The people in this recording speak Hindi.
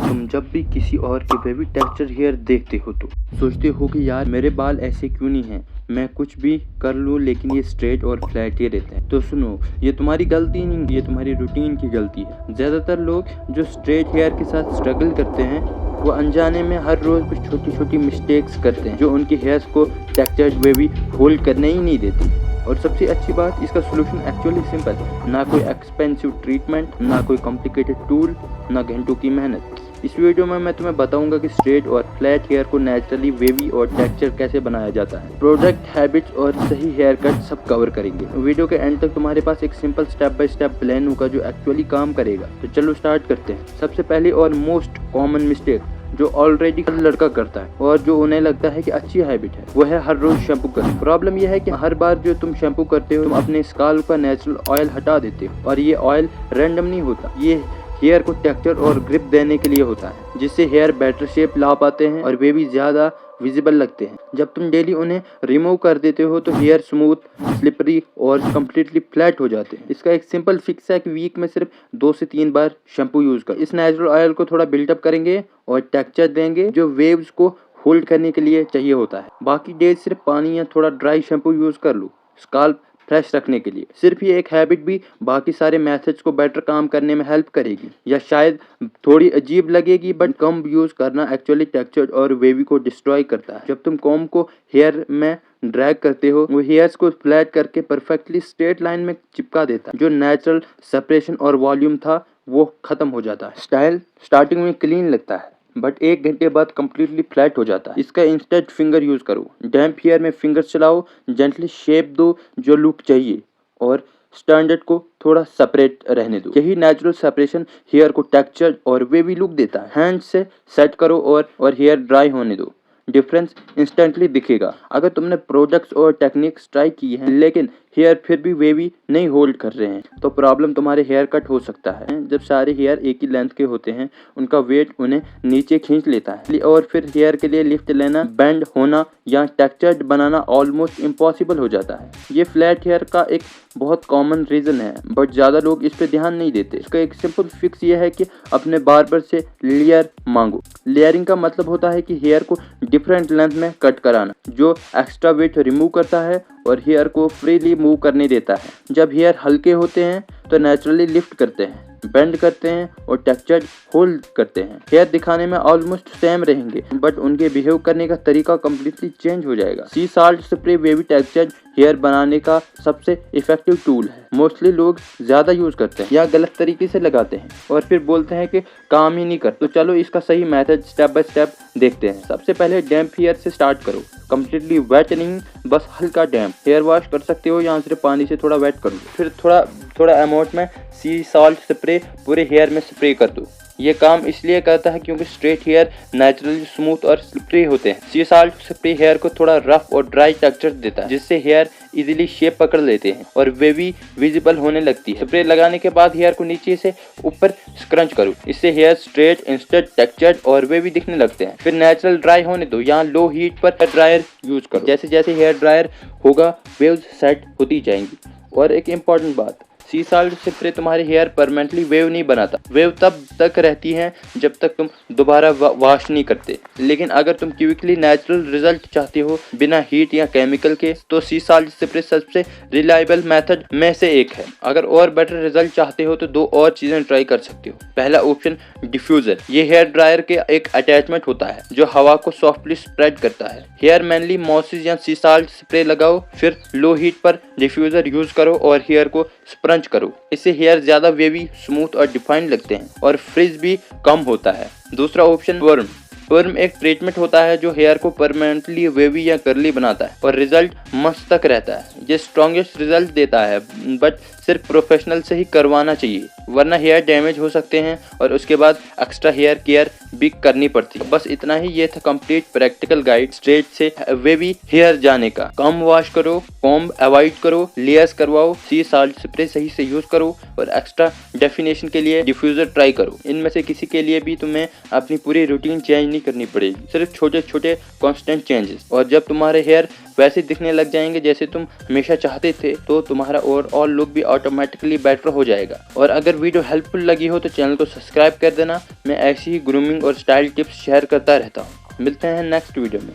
तुम जब भी किसी और के बेबी टेक्सचर हेयर देखते हो तो सोचते हो कि यार मेरे बाल ऐसे क्यों नहीं हैं, मैं कुछ भी कर लूँ लेकिन ये स्ट्रेट और फ्लैट ही रहते हैं। तो सुनो, ये तुम्हारी गलती नहीं, ये तुम्हारी रूटीन की गलती है। ज़्यादातर लोग जो स्ट्रेट हेयर के साथ स्ट्रगल करते हैं वो अनजाने में हर रोज़ कुछ छोटी छोटी मिस्टेक्स करते हैं जो उनके हेयर्स को टेक्सचर्ड वेवी होल्ड करने ही नहीं देती। और सबसे अच्छी बात, इसका सोल्यूशन एक्चुअली सिंपल, ना कोई एक्सपेंसिव ट्रीटमेंट, ना कोई कॉम्प्लिकेटेड टूल, ना घंटों की मेहनत। इस वीडियो में मैं तुम्हें बताऊंगा कि स्ट्रेट और फ्लैट हेयर को नेचुरली वेवी और टेक्सचर कैसे बनाया जाता है, प्रोडक्ट, हैबिट्स और सही हेयर कट सब कवर करेंगे। वीडियो के एंड तक तुम्हारे पास एक simple step by step plan होगा जो एक्चुअली काम करेगा। तो चलो स्टार्ट करते हैं। सबसे पहले और मोस्ट कॉमन मिस्टेक जो ऑलरेडी हर लड़का करता है और जो उन्हें लगता है कि अच्छी हैबिट है, वो है हर रोज शैम्पू करना। प्रॉब्लम यह है कि हर बार जो तुम शैम्पू करते हो तुम अपने स्काल्प का नेचुरल ऑयल हटा देते हो, और ये ऑयल रैंडम नहीं होता, ये हेयर को टेक्सचर और ग्रिप देने के लिए होता है, जिससे हेयर बेटर शेप ला पाते हैं और वे भी ज़्यादा विजिबल लगते हैं। जब तुम डेली उन्हें रिमूव कर देते हो तो हेयर स्मूथ, स्लिपरी और कम्प्लीटली फ्लैट हो जाते हैं। इसका एक सिंपल फिक्स है कि वीक में सिर्फ 2 से 3 बार शैम्पू यूज़ कर इस नेचुरल ऑयल को थोड़ा बिल्डअप करेंगे और टेक्सचर देंगे जो वेव्स को होल्ड करने के लिए चाहिए होता है। बाकी डेज सिर्फ पानी या थोड़ा ड्राई शैम्पू यूज़ कर लो स्काल्प फ्रेश रखने के लिए। सिर्फ ये एक हैबिट भी बाकी सारे मेथड्स को बेटर काम करने में हेल्प करेगी। या शायद थोड़ी अजीब लगेगी, बट कम यूज़ करना एक्चुअली टेक्सचर और वेवी को डिस्ट्रॉय करता है। जब तुम कॉम्ब को हेयर में ड्रैग करते हो वो हेयर्स को फ्लैट करके परफेक्टली स्ट्रेट लाइन में चिपका देता है। जो नेचुरल सेपरेशन और वॉल्यूम था वो खत्म हो जाता है। स्टाइल स्टार्टिंग में क्लीन लगता है बट 1 घंटे बाद कम्प्लीटली फ्लैट हो जाता है। इसका इंस्टेंट फिंगर यूज़ करो। डैम्प हेयर में फिंगर्स चलाओ, जेंटली शेप दो जो लुक चाहिए, और स्टैंडर्ड को थोड़ा सेपरेट रहने दो। यही नेचुरल सेपरेशन हेयर को टेक्सचर और वेवी लुक देता है। हैंड से सेट करो और हेयर ड्राई होने दो, डिफरेंस इंस्टेंटली दिखेगा। अगर तुमने प्रोडक्ट्स और टेक्निक्स ट्राई की हैं लेकिन हेयर फिर भी वेवी नहीं होल्ड कर रहे हैं तो प्रॉब्लम तुम्हारे हेयर कट हो सकता है। जब सारे हेयर एक ही लेंथ के होते हैं उनका वेट उन्हें नीचे खींच लेता है और फिर हेयर के लिए लिफ्ट लेना, बेंड होना या टेक्सचर्ड बनाना ऑलमोस्ट इम्पॉसिबल हो जाता है। ये फ्लैट हेयर का एक बहुत कॉमन रीज़न है बट ज़्यादा लोग इस पे ध्यान नहीं देते। इसका एक सिंपल फिक्स ये है कि अपने बार्बर से लेयर मांगो। लेयरिंग का मतलब होता है कि हेयर को डिफरेंट लेंथ में कट कराना, जो एक्स्ट्रा वेट रिमूव करता है और हेयर को फ्रीली मूव करने देता है। जब हेयर हल्के होते हैं तो नेचुरली लिफ्ट करते हैं, बेंड करते हैं और टेक्सचर होल्ड करते हैं। हेयर दिखाने में ऑलमोस्ट सेम रहेंगे बट उनके बिहेव करने का तरीका कम्प्लीटली चेंज हो जाएगा। Sea salt spray wavy texture hair बनाने का सबसे इफेक्टिव टूल है। मोस्टली लोग ज़्यादा यूज़ करते हैं या गलत तरीके से लगाते हैं और फिर बोलते हैं कि काम ही नहीं कर। तो चलो इसका सही मेथड स्टेप बाय स्टेप देखते हैं। सबसे पहले डैम्प हेयर से स्टार्ट करो। कम्प्लीटली वेट नहीं, बस हल्का डैम्प। हेयर वॉश कर सकते हो या सिर्फ पानी से थोड़ा वेट कर लो। फिर थोड़ा अमाउंट में सी साल्ट स्प्रे पूरे हेयर में स्प्रे कर दो। ये काम इसलिए करता है क्योंकि स्ट्रेट हेयर नेचुरली स्मूथ और स्लिपरी होते हैं। सी साल्ट स्प्रे हेयर को थोड़ा रफ और ड्राई टेक्सचर देता है, जिससे हेयर इजीली शेप पकड़ लेते हैं और वेवी विजिबल होने लगती है। स्प्रे लगाने के बाद हेयर को नीचे से ऊपर स्क्रंच करो, इससे हेयर स्ट्रेट, इंस्टेंट टेक्सचर्ड और वेवी दिखने लगते हैं। फिर नेचुरल ड्राई होने दो। यहाँ लो हीट पर ड्रायर यूज करो। जैसे जैसे हेयर ड्रायर होगा वेव्स सेट होती जाएंगी। और एक इम्पॉर्टेंट बात, सी साल्ट स्प्रे तुम्हारे हेयर परमानेंटली वेव नहीं बनाता। वेव तब तक रहती है जब तक तुम दोबारा वॉश नहीं करते। लेकिन अगर तुम क्विकली नेचुरल रिजल्ट चाहते हो बिना हीट या केमिकल के तो सी साल्ट स्प्रे सबसे रिलायबल मेथड में से एक है। अगर और बेटर रिजल्ट चाहते हो तो 2 और चीजें ट्राई कर सकते हो। पहला ऑप्शन डिफ्यूजर। ये हेयर ड्रायर के एक अटैचमेंट होता है जो हवा को सॉफ्टली स्प्रेड करता है। हेयर मैनली मॉसिस या सी साल्ट स्प्रे लगाओ, फिर लो हीट पर डिफ्यूजर यूज करो और हेयर को स्प्रंच करो। इससे हेयर ज्यादा वेवी, स्मूथ और डिफाइंड लगते हैं और फ्रिज भी कम होता है। दूसरा ऑप्शन वर्म। वर्म एक ट्रीटमेंट होता है जो हेयर को परमानेंटली वेवी या कर्ली बनाता है और रिजल्ट मस्त तक रहता है। ये स्ट्रॉन्गेस्ट रिजल्ट देता है बट सिर्फ प्रोफेशनल से ही करवाना चाहिए, वरना हेयर डैमेज हो सकते हैं और उसके बाद एक्स्ट्रा हेयर केयर भी करनी पड़ती है। बस इतना ही। ये था कंप्लीट प्रैक्टिकल गाइड स्ट्रेट से वेवी हेयर जाने का। कम वॉश करो, कॉम्ब अवॉइड करो, लेयर्स करवाओ, सी साल्ट स्प्रे सही से यूज करो और एक्स्ट्रा डेफिनेशन के लिए डिफ्यूजर ट्राई करो। इनमें से किसी के लिए भी तुम्हें अपनी पूरी रूटीन चेंज नहीं करनी पड़ेगी, सिर्फ छोटे छोटे कॉन्स्टेंट चेंजेस। और जब तुम्हारे हेयर वैसे दिखने लग जाएंगे जैसे तुम हमेशा चाहते थे, तो तुम्हारा ओवरऑल लुक भी ऑटोमेटिकली बेटर हो जाएगा। और अगर वीडियो हेल्पफुल लगी हो तो चैनल को सब्सक्राइब कर देना। मैं ऐसी ही ग्रूमिंग और स्टाइल टिप्स शेयर करता रहता हूँ। मिलते हैं नेक्स्ट वीडियो में।